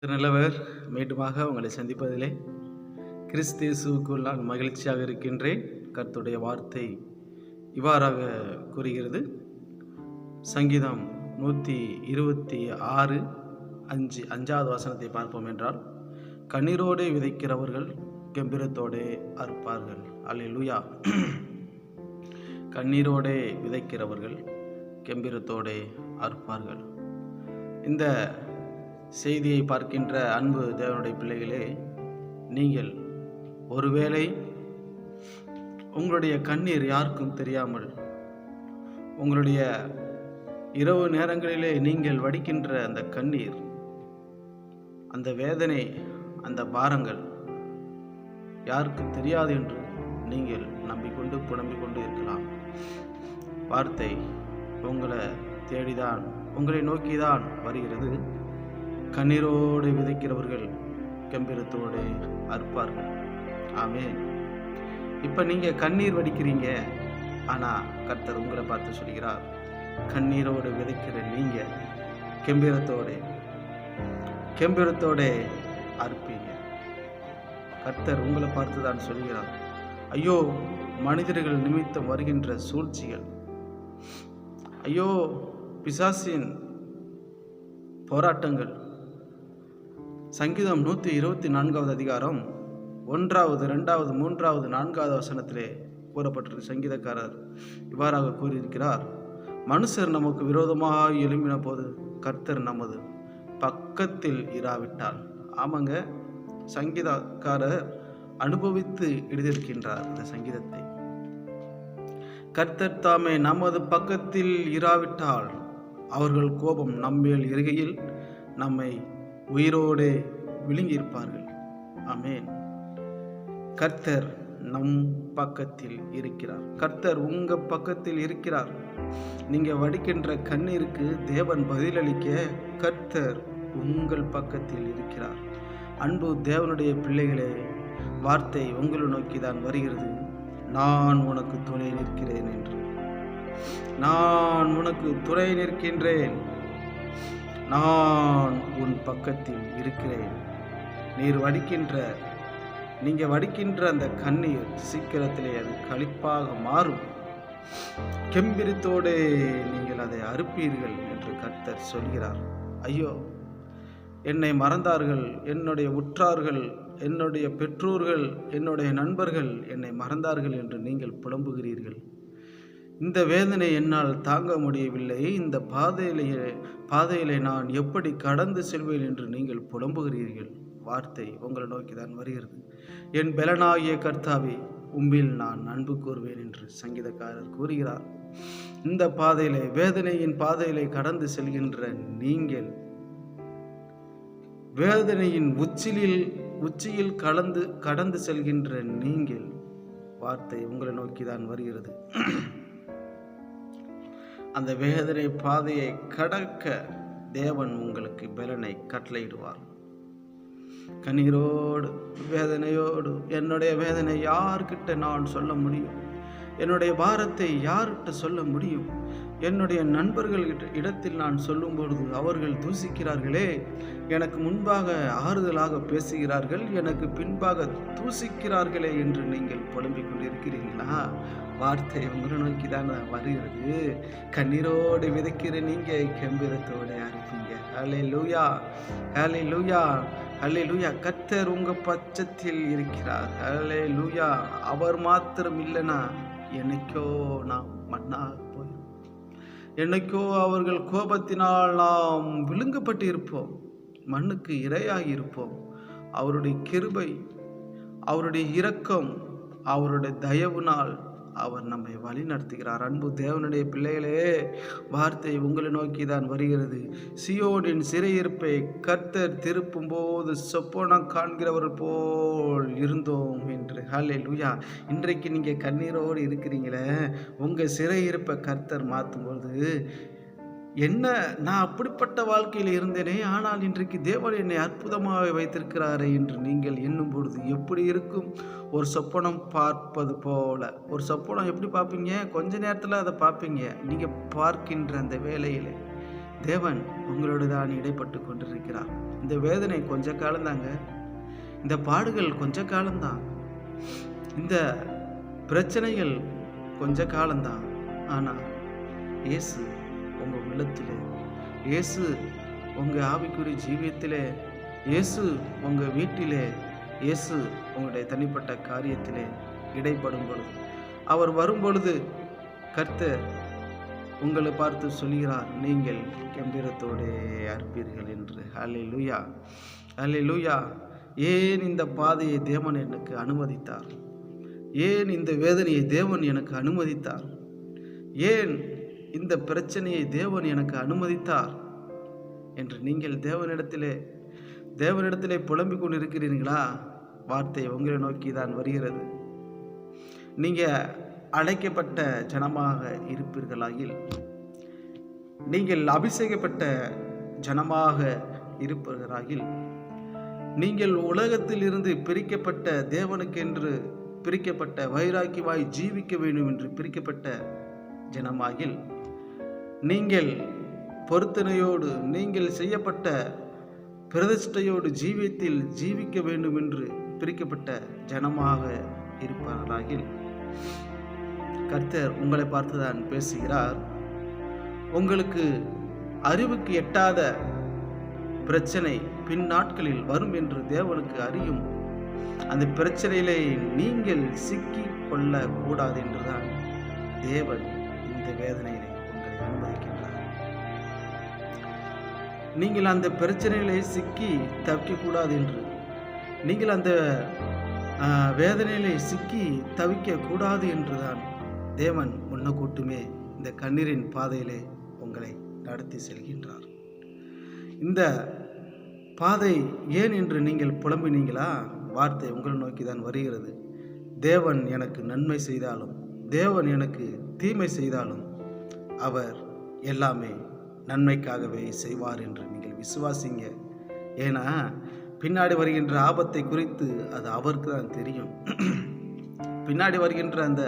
நல்லவர் மீண்டுமாக உங்களை சந்திப்பதிலே கிறிஸ்தேசுக்குள் நான் மகிழ்ச்சியாக இருக்கின்றேன். கர்த்தருடைய வார்த்தை இவ்வாறாக கூறுகிறது. சங்கீதம் 126 5வது வசனத்தை பார்ப்போம் என்றால், கண்ணீரோடு விதைக்கிறவர்கள் கெம்பீரத்தோடே அறுப்பார்கள். அல்லேலூயா. கண்ணீரோடே விதைக்கிறவர்கள் கெம்பீரத்தோடே அறுப்பார்கள். இந்த செய்தியை பார்க்கின்ற அன்பு தேவனுடைய பிள்ளைகளே, நீங்கள் ஒருவேளை உங்களுடைய கண்ணீர் யாருக்கும் தெரியாமல் உங்களுடைய இரவு நேரங்களிலே நீங்கள் வடிக்கின்ற அந்த கண்ணீர், அந்த வேதனை, அந்த பாரங்கள் யாருக்கும் தெரியாது என்று நீங்கள் நம்பிக்கொண்டு புலம்பிக் கொண்டு இருக்கலாம். வார்த்தை உங்களை தேடிதான், உங்களை நோக்கிதான் வருகிறது. கண்ணீரோடு விதைக்கிறவர்கள் கெம்பீரத்தோடு அறுப்பார்கள். ஆமென். இப்போ நீங்கள் கண்ணீர் வடிக்கிறீங்க, ஆனால் கர்த்தர் உங்களை பார்த்து சொல்கிறார், கண்ணீரோடு விதைக்கிற நீங்கள் கெம்பீரத்தோடு அறுப்பீங்க. கர்த்தர் உங்களை பார்த்து தான் சொல்கிறார், ஐயோ மனிதர்கள் நிமித்தம் வருகின்ற சூழ்ச்சிகள், ஐயோ பிசாசின் போராட்டங்கள். சங்கீதம் 124வது அதிகாரம் 1வது 2வது 3வது 4வது வசனத்திலே கூறப்பட்டிருக்கிற சங்கீதக்காரர் இவ்வாறாக கூறியிருக்கிறார், மனுஷர் நமக்கு விரோதமாக எழும்பின போது கர்த்தர் நமது பக்கத்தில் இராவிட்டால். ஆமாங்க, சங்கீதக்காரர் அனுபவித்து எழுதியிருக்கின்றார் இந்த சங்கீதத்தை. கர்த்தர் தாமே நமது பக்கத்தில் இராவிட்டால் அவர்கள் கோபம் நம்மேல் இருகையில் நம்மை உயிரோடு விழுங்கியிருப்பார்கள். ஆமென். கர்த்தர் நம் பக்கத்தில் இருக்கிறார். கர்த்தர் உங்க பக்கத்தில் இருக்கிறார். நீங்க வடிக்கின்ற கண்ணீருக்கு தேவன் பதிலளிக்க கர்த்தர் உங்கள் பக்கத்தில் இருக்கிறார். அன்பு தேவனுடைய பிள்ளைகளே, வார்த்தை உங்களை நோக்கி தான் வருகிறது, நான் உனக்கு துணை நிற்கிறேன் என்று. நான் உனக்கு துணை நிற்கின்றேன், நான் உன் பக்கத்தில் இருக்கிறேன். நீங்க வடிக்கின்ற அந்த கண்ணீர் சீக்கிரத்திலே அது களிப்பாக மாறும். கெம்பீரத்தோடு நீங்கள் அதை அறுப்பீர்கள் என்று கர்த்தர் சொல்கிறார். ஐயோ, என்னை மறந்தார்கள், என்னுடைய உற்றார்கள், என்னுடைய பெற்றோர்கள், என்னுடைய நண்பர்கள் என்னை மறந்தார்கள் என்று நீங்கள் புலம்புகிறீர்கள். இந்த வேதனை என்னால் தாங்க முடியவில்லை, இந்த பாதையிலே நான் எப்படி கடந்து செல்வேன் என்று நீங்கள் புலம்புகிறீர்கள். வார்த்தை உங்களை நோக்கி தான் வருகிறது, என் பலனாகிய கர்த்தாவே உம்மில் நான் அன்பு கூறுவேன் என்று சங்கீதக்காரர் கூறுகிறார். இந்த பாதையிலே, வேதனையின் பாதையிலே கடந்து செல்கின்ற நீங்கள், வேதனையின் உச்சியில் கடந்து செல்கின்ற நீங்கள், வார்த்தை உங்களை நோக்கி தான் வருகிறது. அந்த வேதனை பாதையை கடக்க தேவன் உங்களுக்கு பலனை கட்டளையிடுவார். கண்ணீரோடு வேதனையோடு, என்னுடைய வேதனை யார்கிட்ட நான் சொல்ல முடியும்? என்னுடைய பாரத்தை யார்கிட்ட சொல்ல முடியும்? என்னுடைய நண்பர்கள் இடத்தில் நான் சொல்லும் பொழுது அவர்கள் தூசிக்கிறார்களே, எனக்கு முன்பாக ஆறுதலாக பேசுகிறார்கள், எனக்கு பின்பாக தூசிக்கிறார்களே என்று நீங்கள் புலம்பிக் கொண்டிருக்கிறீர்களா? வார்த்தை உங்களை நோக்கி தான் வருகிறது. கண்ணீரோடு விதைக்கிற நீங்க கெம்பீரத்தோடு அறுப்பீங்க. அல்லேலூயா, அல்லேலூயா, அல்லேலூயா. கர்த்தர் உங்க பட்சத்தில் இருக்கிறார். அல்லேலூயா. அவர் மாத்திரம் இல்லைனா என்னைக்கோ நாம் மண்ணா போயிடும். என்னைக்கோ அவர்கள் கோபத்தினால் நாம் விழுங்கப்பட்டு இருப்போம், மண்ணுக்கு இரையாகி இருப்போம். அவருடைய கிருபை, அவருடைய இரக்கம், அவருடைய தயவுனால் அவர் நம்மை வழி நடத்துகிறார். அன்பு தேவனுடைய பிள்ளைகளே, வார்த்தை உங்களை நோக்கி தான் வருகிறது. சியோனின் சிறையிருப்பை கர்த்தர் திருப்பும் போது சொப்பனம் காண்கிறவர்கள் போல் இருந்தோம் என்று. ஹல்லேலூயா. இன்றைக்கு நீங்க கண்ணீரோடு இருக்கிறீங்களே, உங்க சிறையிருப்பை கர்த்தர் மாற்றும் பொழுது, என்ன நான் அப்படிப்பட்ட வாழ்க்கையில் இருந்தேனே, ஆனால் இன்றைக்கு தேவன் என்னை அற்புதமாக வைத்திருக்கிறாரே என்று நீங்கள் எண்ணும் பொழுது எப்படி இருக்கும்? ஒரு சொப்பனம் பார்ப்பது போல. ஒரு சொப்பனம் எப்படி பார்ப்பீங்க? கொஞ்ச நேரத்தில் அதை பார்ப்பீங்க. நீங்கள் பார்க்கின்ற அந்த வேலையில் தேவன் உங்களோடு தான் இடைப்பட்டு கொண்டிருக்கிறார். இந்த வேதனை கொஞ்ச காலம்தாங்க, இந்த பாடுகள் கொஞ்ச காலம்தான், இந்த பிரச்சனைகள் கொஞ்ச காலம்தான். ஆனால் இயேசு உங்கள் உள்ளத்திலே, இயேசு உங்கள் ஆவிக்குரிய ஜீவியத்திலே, இயேசு உங்கள் வீட்டிலே, இயேசு உங்களுடைய தனிப்பட்ட காரியத்திலே இடைப்படும் பொழுது, அவர் வரும்பொழுது கர்த்தர் உங்களை பார்த்து சொல்கிறார், நீங்கள் கம்பீரத்தோடே அர்ப்பீர்கள் என்று. அல்லேலூயா, அல்லேலூயா. ஏன் இந்த பாதையை தேவன் எனக்கு அனுமதித்தார்? ஏன் இந்த வேதனையை தேவன் எனக்கு அனுமதித்தார்? ஏன் இந்த பிரச்சனையை தேவன் எனக்கு அனுமதித்தார் என்று நீங்கள் தேவனிடத்திலே புலம்பிக் கொண்டிருக்கிறீர்களா? வார்த்தை உங்களை நோக்கி தான் வருகிறது. நீங்கள் அழைக்கப்பட்ட ஜனமாக இருப்பீர்களாயில், நீங்கள் அபிஷேகப்பட்ட ஜனமாக இருப்பீர்களாயில், நீங்கள் உலகத்தில் இருந்து பிரிக்கப்பட்ட, தேவனுக்கென்று பிரிக்கப்பட்ட, வைராக்கியமாய் ஜீவிக்க வேண்டும் என்று பிரிக்கப்பட்ட ஜனமாகில், நீங்கள் பொருத்தனையோடு, நீங்கள் செய்யப்பட்ட பிரதிஷ்டையோடு ஜீவியத்தில் ஜீவிக்க வேண்டும் என்று பிரிக்கப்பட்ட ஜனமாக இருப்பார்களாகில், கர்த்தர் உங்களை பார்த்துதான் பேசுகிறார். உங்களுக்கு அறிவுக்கு எட்டாத பிரச்சனை பின் நாட்களில் வரும் என்று தேவனுக்கு அறியும். அந்த பிரச்சனையிலே நீங்கள் சிக்கி கொள்ள கூடாது என்றுதான் தேவன் இந்த வேதனையிலே உங்களை அனுமதிக்கின்றார். நீங்கள் அந்த பிரச்சனையிலே சிக்கி தவிக்கக்கூடாது என்று, நீங்கள் அந்த வேதனையிலே சிக்கி தவிக்க கூடாது என்றுதான் தேவன் முன்னக்கூட்டுமே இந்த கண்ணீரின் பாதையிலே உங்களை நடத்தி செல்கின்றார். இந்த பாதை ஏன் என்று நீங்கள் புலம்பினீங்களா? வார்த்தை உங்களை நோக்கி தான் வருகிறது. தேவன் எனக்கு நன்மை செய்தாலும், தேவன் எனக்கு தீமை செய்தாலும், அவர் எல்லாமே நன்மைக்காகவே செய்வார் என்று நீங்கள் விசுவாசிங்க. ஏன்னா பின்னாடி வருகின்ற ஆபத்தை குறித்து அது அவருக்கு தான் தெரியும். பின்னாடி வருகின்ற அந்த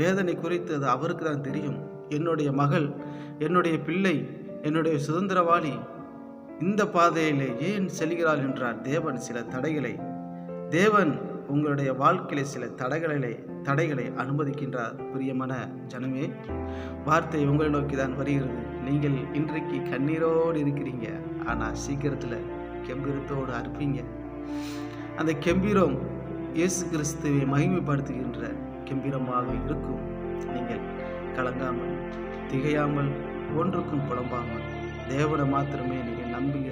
வேதனை குறித்து அது அவருக்கு தான் தெரியும். என்னுடைய மகள், என்னுடைய பிள்ளை, என்னுடைய சுதந்திரவாளி இந்த பாதையிலே ஏன் செல்கிறாள் என்றார். தேவன் சில தடைகளை, தேவன் உங்களுடைய வாழ்க்கையில சில தடைகளை அனுமதிக்கின்றார். பிரியமான ஜனமே, வார்த்தை உங்களை நோக்கி தான் வருகிறது. நீங்கள் இன்றைக்கு கண்ணீரோடு இருக்கிறீங்க, ஆனால் சீக்கிரத்தில் கெம்பீரத்தோடு அர்ப்பீங்க. அந்த கெம்பீரம் இயேசு கிறிஸ்துவை மகிமைப்படுத்துகின்ற கெம்பீரமாக இருக்கும். நீங்கள் கலங்காமல், திகையாமல், ஒன்றுக்கும் புலம்பாமல், தேவனை மாத்திரமே நீங்கள் நம்புங்க,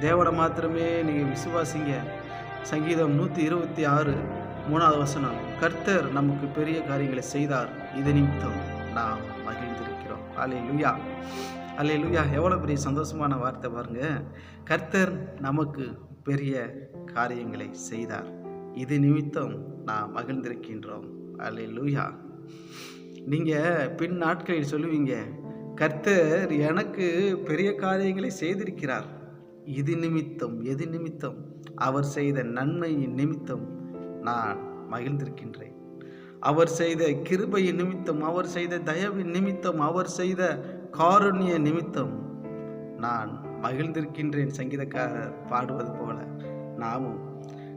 தேவனை மாத்திரமே நீங்கள் விசுவாசிங்க. சங்கீதம் 126 3வது வசனம், கர்த்தர் நமக்கு பெரிய காரியங்களை செய்தார், இது நிமித்தம் நாம் மகிழ்ந்திருக்கிறோம். அல்லேலூயா, அல்லேலூயா. எவ்வளோ பெரிய சந்தோஷமான வார்த்தை பாருங்க. கர்த்தர் நமக்கு பெரிய காரியங்களை செய்தார், இது நிமித்தம் நாம் மகிழ்ந்திருக்கின்றோம். அல்லேலூயா. நீங்கள் பின் நாட்களில் சொல்லுவீங்க, கர்த்தர் எனக்கு பெரிய காரியங்களை செய்திருக்கிறார், இது நிமித்தம், எது நிமித்தம்? அவர் செய்த நன்மையின் நிமித்தம் நான் மகிழ்ந்திருக்கின்றேன். அவர் செய்த கிருபையின் நிமித்தம், அவர் செய்த தயவின் நிமித்தம், அவர் செய்த காருண்ய நிமித்தம் நான் மகிழ்ந்திருக்கின்றேன். சங்கீதக்காரர் பாடுவது போல நாமும்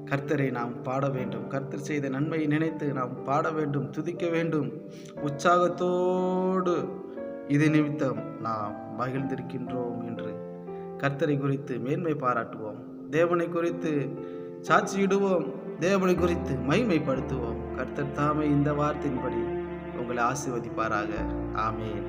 கர்த்தரை நாம் பாட வேண்டும். கர்த்தர் செய்த நன்மையை நினைத்து நாம் பாட வேண்டும், துதிக்க வேண்டும் உற்சாகத்தோடு. இது நிமித்தம் நாம் மகிழ்ந்திருக்கின்றோம் என்று கர்த்தரை குறித்து மேன்மை பாராட்டுவோம், தேவனை குறித்து சாட்சியிடுவோம், தேவனை குறித்து மகிமைப்படுத்துவோம். கர்த்தர் தாமே இந்த வார்த்தையின்படி உங்களை ஆசீர்வதிப்பாராக. ஆமேன்.